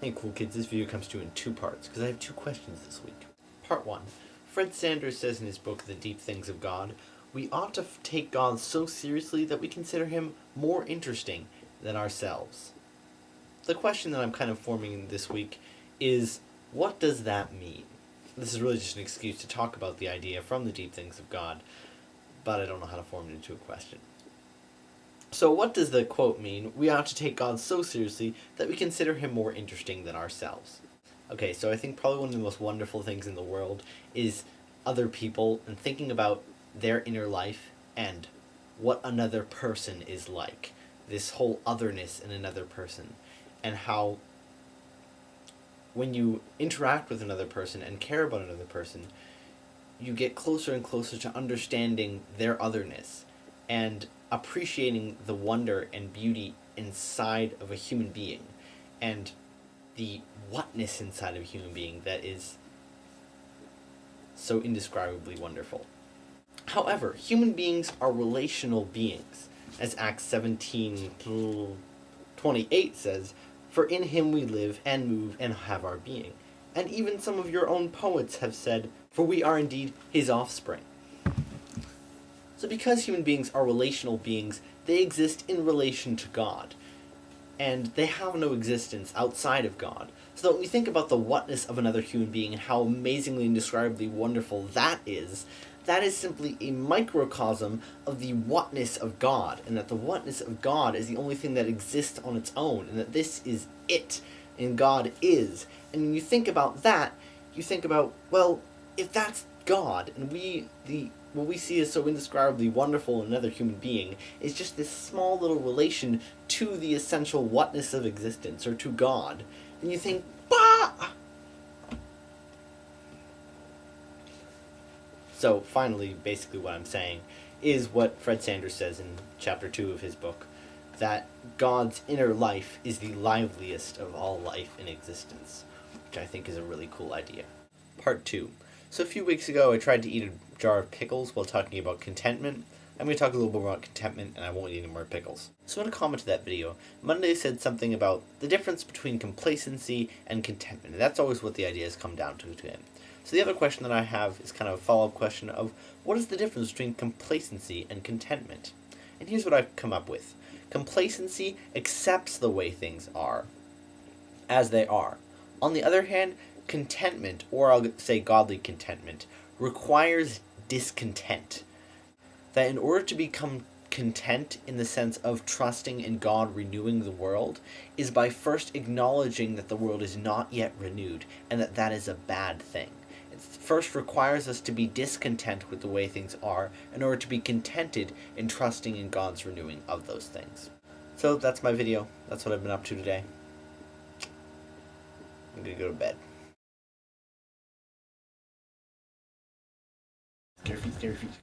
Hey cool kids, this video comes to you in two parts, because I have two questions this week. Part 1. Fred Sanders says in his book, The Deep Things of God, we ought to take God so seriously that we consider him more interesting than ourselves. The question that I'm kind of forming this week is, what does that mean? This is really just an excuse to talk about the idea from the deep things of God, but I don't know how to form it into a question. So what does the quote mean? We ought to take God so seriously that we consider him more interesting than ourselves. Okay, so I think probably one of the most wonderful things in the world is other people and thinking about their inner life and what another person is like. This whole otherness in another person, and how when you interact with another person and care about another person, you get closer and closer to understanding their otherness and appreciating the wonder and beauty inside of a human being and the whatness inside of a human being that is so indescribably wonderful. However, human beings are relational beings, as Acts 17:28 says, "For in him we live and move and have our being." And even some of your own poets have said, "For we are indeed his offspring." So because human beings are relational beings, they exist in relation to God, and they have no existence outside of God. So that when we think about the whatness of another human being and how amazingly, indescribably wonderful that is simply a microcosm of the whatness of God, and that the whatness of God is the only thing that exists on its own, and that this is it, and God is. And when you think about that, you think about, well, if that's God, and what we see as so indescribably wonderful in another human being is just this small little relation to the essential whatness of existence, or to God, then you think, bah! So finally, basically what I'm saying is what Fred Sanders says in chapter 2 of his book, that God's inner life is the liveliest of all life in existence, which I think is a really cool idea. Part 2. So a few weeks ago I tried to eat a jar of pickles while talking about contentment. I'm going to talk a little bit about contentment, and I won't eat any more pickles. So in a comment to that video, Monday said something about the difference between complacency and contentment, and that's always what the ideas come down to him. So the other question that I have is kind of a follow-up question of, what is the difference between complacency and contentment? And here's what I've come up with. Complacency accepts the way things are, as they are. On the other hand, contentment, or I'll say godly contentment, requires discontent. That in order to become content in the sense of trusting in God renewing the world is by first acknowledging that the world is not yet renewed, and that that is a bad thing. It first requires us to be discontent with the way things are in order to be contented in trusting in God's renewing of those things. So that's my video. That's what I've been up to today. I'm gonna go to bed. Scary feet, scary feet.